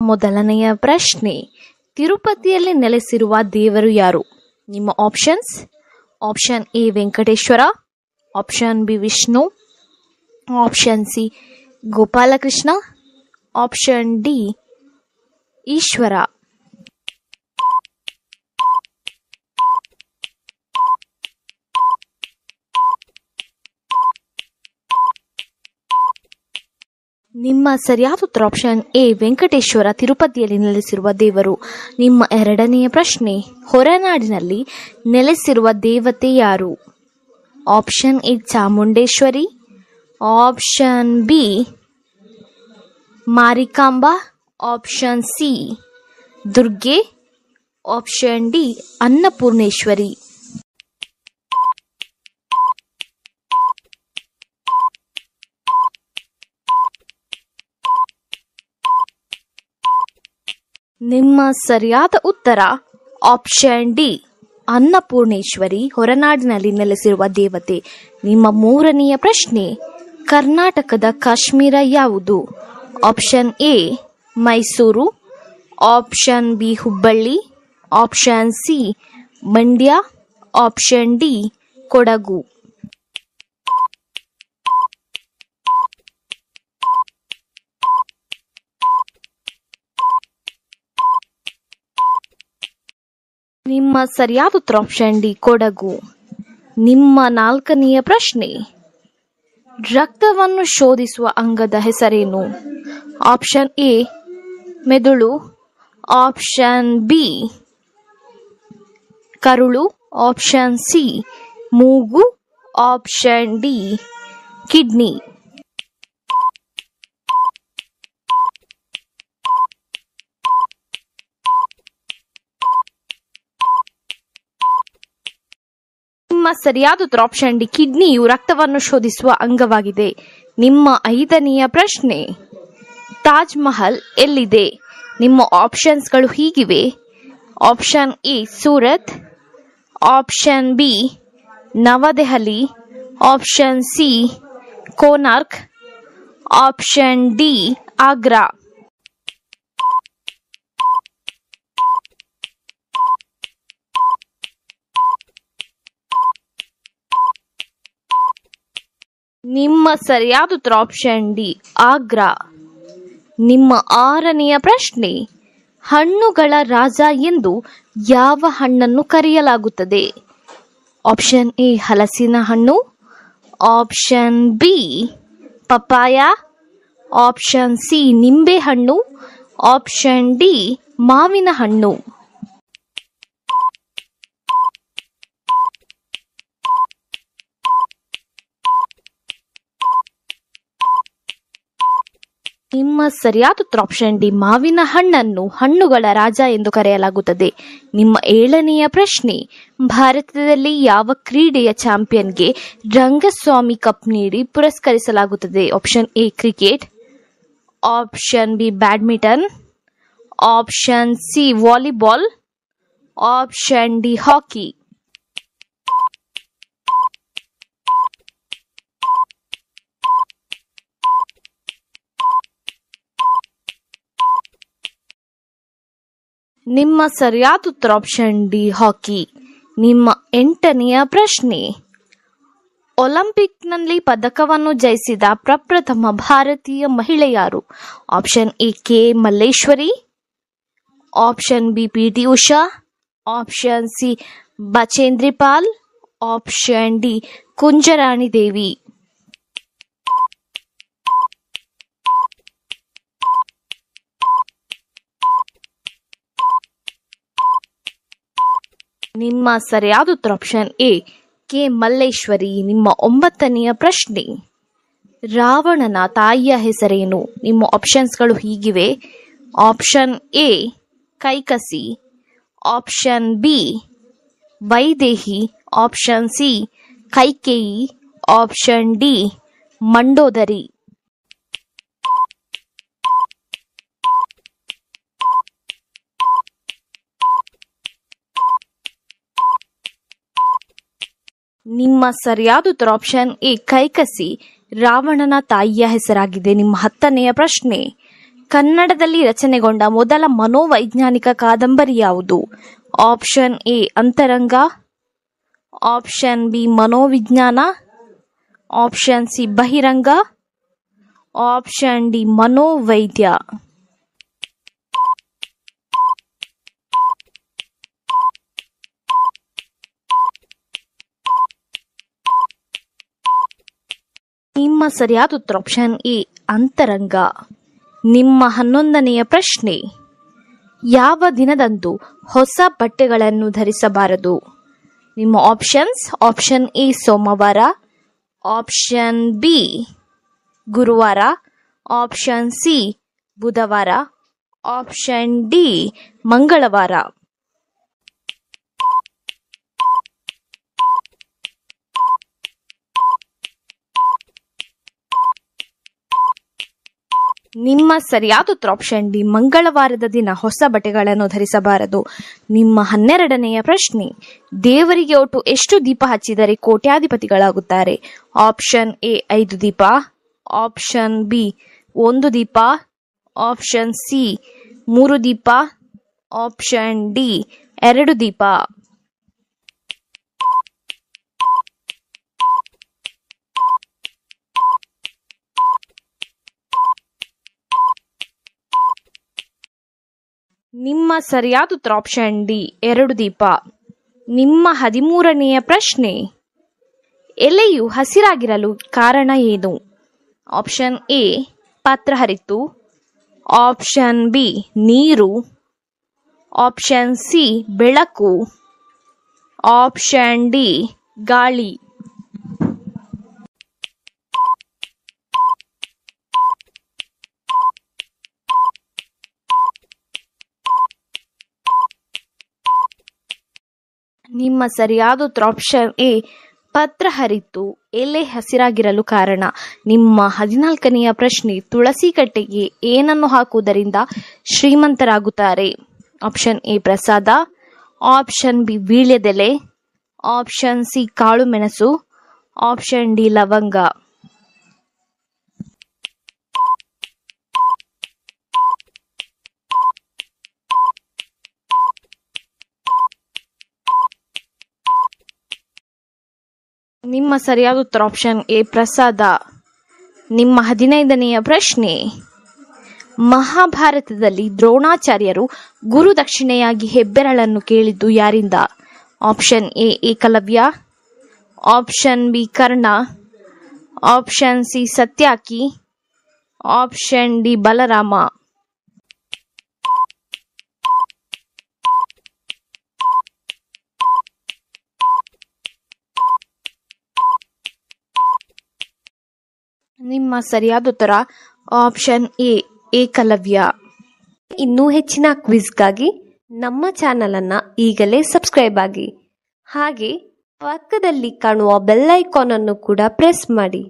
ಮೊದಲನೆಯ ಪ್ರಶ್ನೆ, ತಿರುಪತಿಯಲ್ಲಿ ನೆಲೆಸಿರುವ ದೇವರು ಯಾರು? ನಿಮ್ಮ options: option A Venkateshwara, option B Vishnu, option C Gopalakrishna, option D Ishwara. ನಿಮ್ಮ ಸರಿಯಾದ ಉತ್ತರ ಆಪ್ಷನ್ ಎ ವೆಂಕಟೇಶ್ವರ, ತಿರುಪತಿಯಲ್ಲಿ ನೆಲೆಸಿರುವ ದೇವರು. ನಿಮ್ಮ ಎರಡನೆಯ ಪ್ರಶ್ನೆ, ಹೊರನಾಡಿನಲ್ಲಿ ನೆಲೆಸಿರುವ ದೇವತೆ ಯಾರು? Option A Chamundeshwari, option B Marikamba, option C Durge, option D Annapoorneshwari. ನಿಮ್ಮ ಸರಿಯಾದ ಉತ್ತರ ಆಪ್ಷನ್ ಡಿ ಅನ್ನಪೂರ್ಣೇಶ್ವರಿ, ಹೊರನಾಡಿನಲ್ಲಿ ನೆಲೆಸಿರುವ ದೇವತೆ. ನಿಮ್ಮ ಮೂರನೆಯ ಪ್ರಶ್ನೆ, ಕರ್ನಾಟಕದ ಕಾಶ್ಮೀರ ಯಾವುದು? Option A Mysuru, option B Hubballi, option C Mandya, option D Kodagu. ನಿಮ್ಮ ಸರಿಯಾದ ಉತ್ತರ ಆಪ್ಷನ್ ಡಿ ಕೊಡಗು. ನಿಮ್ಮ ನಾಲ್ಕನೆಯ ಪ್ರಶ್ನೆ, ರಕ್ತವನ್ನು ಶೋಧಿಸುವ ಅಂಗದ ಹೆಸರೇನು? ಆಪ್ಷನ್ ಎ ಮೆದುಳು, ಆಪ್ಷನ್ ಬಿ ಕರುಳು, ಆಪ್ಷನ್ ಸಿ ಮೂಗು, ಆಪ್ಷನ್ ಡಿ ಕಿಡ್ನಿ. ನಿಮ್ಮ ಸರಿಯಾದ ಉತ್ತರ ಆಪ್ಷನ್ ಡಿ ಕಿಡ್ನಿಯು ರಕ್ತವನ್ನು ಶೋಧಿಸುವ ಅಂಗವಾಗಿದೆ. ನಿಮ್ಮ ಐದನೆಯ ಪ್ರಶ್ನೆ, ತಾಜ್ ಮಹಲ್ ಎಲ್ಲಿದೆ? ನಿಮ್ಮ ಆಪ್ಷನ್ಸ್ಗಳು ಹೀಗಿವೆ: option A Surat, option B Navadehali, option C Konark, option D Agra. ನಿಮ್ಮ ಸರಿಯಾದ ಉತ್ತರ ಆಪ್ಷನ್ ಡಿ ಆಗ್ರಾ. ನಿಮ್ಮ ಆರನೆಯ ಪ್ರಶ್ನೆ, ಹಣ್ಣುಗಳ ರಾಜ ಎಂದು ಯಾವ ಹಣ್ಣನ್ನು ಕರೆಯಲಾಗುತ್ತದೆ? ಆಪ್ಷನ್ ಎ ಹಲಸಿನ ಹಣ್ಣು, option B papaya, option C ನಿಂಬೆ ಹಣ್ಣು, ಆಪ್ಷನ್ ಡಿ ಮಾವಿನ ಹಣ್ಣು. ನಿಮ್ಮ ಸರಿಯಾದ ಉತ್ತರ ಆಪ್ಷನ್ ಡಿ ಮಾವಿನ ಹಣ್ಣನ್ನು ಹಣ್ಣುಗಳ ರಾಜ ಎಂದು ಕರೆಯಲಾಗುತ್ತದೆ. ನಿಮ್ಮ ಏಳನೆಯ ಪ್ರಶ್ನೆ, ಭಾರತದಲ್ಲಿ ಯಾವ ಕ್ರೀಡೆಯ ಚಾಂಪಿಯನ್ಗೆ ರಂಗಸ್ವಾಮಿ ಕಪ್ ನೀಡಿ ಪುರಸ್ಕರಿಸಲಾಗುತ್ತದೆ? Option A cricket, option B badminton, option C volleyball, option D hockey. ನಿಮ್ಮ ಸರಿಯಾದ ಉತ್ತರ ಆಪ್ಷನ್ ಡಿ ಹಾಕಿ. ನಿಮ್ಮ ಎಂಟನೆಯ ಪ್ರಶ್ನೆ, ಒಲಿಂಪಿಕ್ನಲ್ಲಿ ಪದಕವನ್ನು ಜಯಿಸಿದ ಪ್ರಪ್ರಥಮ ಭಾರತೀಯ ಮಹಿಳೆ ಯಾರು? Option A K Malleswari, option B P T Usha, option C Bachendri Pal, option D Kunjarani Devi. ನಿಮ್ಮ ಸರಿಯಾದ ಉತ್ತರ ಆಪ್ಷನ್ ಎ ಕೆ ಮಲ್ಲೇಶ್ವರಿ. ನಿಮ್ಮ ಒಂಬತ್ತನೆಯ ಪ್ರಶ್ನೆ, ರಾವಣನ ತಾಯಿಯ ಹೆಸರೇನು? ನಿಮ್ಮ ಆಪ್ಷನ್ಸ್ಗಳು ಹೀಗಿವೆ: option A Kaikasi, option B Vaidehi, option C Kaikeyi, option D Mandodari. ನಿಮ್ಮ ಸರಿಯಾದ ಉತ್ತರ ಆಪ್ಷನ್ ಎ ಕೈಕಸಿ ರಾವಣನ ತಾಯಿಯ ಹೆಸರಾಗಿದೆ. ನಿಮ್ಮ ಹತ್ತನೆಯ ಪ್ರಶ್ನೆ, ಕನ್ನಡದಲ್ಲಿ ರಚನೆಗೊಂಡ ಮೊದಲ ಮನೋವೈಜ್ಞಾನಿಕ ಕಾದಂಬರಿ ಯಾವುದು? ಆಪ್ಷನ್ ಎ ಅಂತರಂಗ, ಆಪ್ಷನ್ ಬಿ ಮನೋವಿಜ್ಞಾನ, ಆಪ್ಷನ್ ಸಿ ಬಹಿರಂಗ, ಆಪ್ಷನ್ ಡಿ ಮನೋವೈದ್ಯ. ನಿಮ್ಮ ಸರಿಯಾದ ಉತ್ತರ ಆಪ್ಷನ್ ಎ ಅಂತರಂಗ. ನಿಮ್ಮ 11ನೆಯ ಪ್ರಶ್ನೆ, ಯಾವ ದಿನದಂದು ಹೊಸ ಬಟ್ಟೆಗಳನ್ನು ಧರಿಸಬಾರದು? ನಿಮ್ಮ ಆಪ್ಷನ್ಸ್: ಆಪ್ಷನ್ ಎ ಸೋಮವಾರ, ಆಪ್ಷನ್ ಬಿ ಗುರುವಾರ, ಆಪ್ಷನ್ ಸಿ ಬುಧವಾರ, ಆಪ್ಷನ್ ಡಿ ಮಂಗಳವಾರ. ನಿಮ್ಮ ಸರಿಯಾದ ಉತ್ತರ ಆಪ್ಷನ್ ಡಿ ಮಂಗಳವಾರದ ದಿನ ಹೊಸ ಬಟ್ಟೆಗಳನ್ನು ಧರಿಸಬಾರದು. ನಿಮ್ಮ 12ನೆಯ ಪ್ರಶ್ನೆ, ದೇವರಿಗೆ ಒಟ್ಟು ಎಷ್ಟು ದೀಪ ಹಚ್ಚಿದರೆ ಕೋಟ್ಯಾಧಿಪತಿಗಳಾಗುತ್ತಾರೆ? ಆಪ್ಷನ್ ಎ 5 ದೀಪ, ಆಪ್ಷನ್ ಬಿ 1 ದೀಪ, ಆಪ್ಷನ್ ಸಿ 3 ದೀಪ, ಆಪ್ಷನ್ ಡಿ 2 ದೀಪ. ನಿಮ್ಮ ಸರಿಯಾದ ಉತ್ತರ ಆಪ್ಷನ್ ಡಿ 2 ದೀಪ. ನಿಮ್ಮ 13ನೆಯ ಪ್ರಶ್ನೆ, ಎಲೆಯು ಹಸಿರಾಗಿರಲು ಕಾರಣ ಏನು? ಆಪ್ಷನ್ ಎ ಪತ್ರ ಹರಿತು, ಆಪ್ಷನ್ ಬಿ ನೀರು, ಆಪ್ಷನ್ ಸಿ ಬೆಳಕು, ಆಪ್ಷನ್ ಡಿ ಗಾಳಿ. ನಿಮ್ಮ ಸರಿಯಾದ ಉತ್ತರ ಆಪ್ಷನ್ ಎ ಪತ್ರ ಹರಿತು, ಎಲೆ ಹಸಿರಾಗಿರಲು ಕಾರಣ. ನಿಮ್ಮ 14ನೆಯ ಪ್ರಶ್ನೆ, ತುಳಸಿ ಕಟ್ಟೆಗೆ ಏನನ್ನು ಹಾಕುವುದರಿಂದ ಶ್ರೀಮಂತರಾಗುತ್ತಾರೆ? ಆಪ್ಷನ್ ಎ ಪ್ರಸಾದ, ಆಪ್ಷನ್ ಬಿ ವೀಳ್ಯದೆಲೆ, ಆಪ್ಷನ್ ಸಿ ಕಾಳು ಮೆಣಸು, ಆಪ್ಷನ್ ಡಿ ಲವಂಗ. ನಿಮ್ಮ ಸರಿಯಾದ ಉತ್ತರ ಆಪ್ಷನ್ ಎ ಪ್ರಸಾದ. ನಿಮ್ಮ 15ನೆಯ ಪ್ರಶ್ನೆ, ಮಹಾಭಾರತದಲ್ಲಿ ದ್ರೋಣಾಚಾರ್ಯರು ಗುರು ದಕ್ಷಿಣೆಯಾಗಿ ಹೆಬ್ಬೆರಳನ್ನು ಕೇಳಿದ್ದು ಯಾರಿಂದ? Option A Ekalavya, option B Karna, option C Satyaki, option D Balarama. ನಿಮ್ಮ ಸರಿಯಾದ ಉತ್ತರ ಆಪ್ಷನ್ ಎ ಏಕಲವ್ಯ. ಇನ್ನೂ ಹೆಚ್ಚಿನ ಕ್ವಿಜ್ಗಾಗಿ ನಮ್ಮ ಚಾನೆಲ್ ಅನ್ನು ಈಗಲೇ ಸಬ್ಸ್ಕ್ರೈಬ್ ಆಗಿ, ಹಾಗೆ ಪಕ್ಕದಲ್ಲಿ ಕಾಣುವ ಬೆಲ್ ಐಕಾನ್ ಅನ್ನು ಕೂಡ ಪ್ರೆಸ್ ಮಾಡಿ.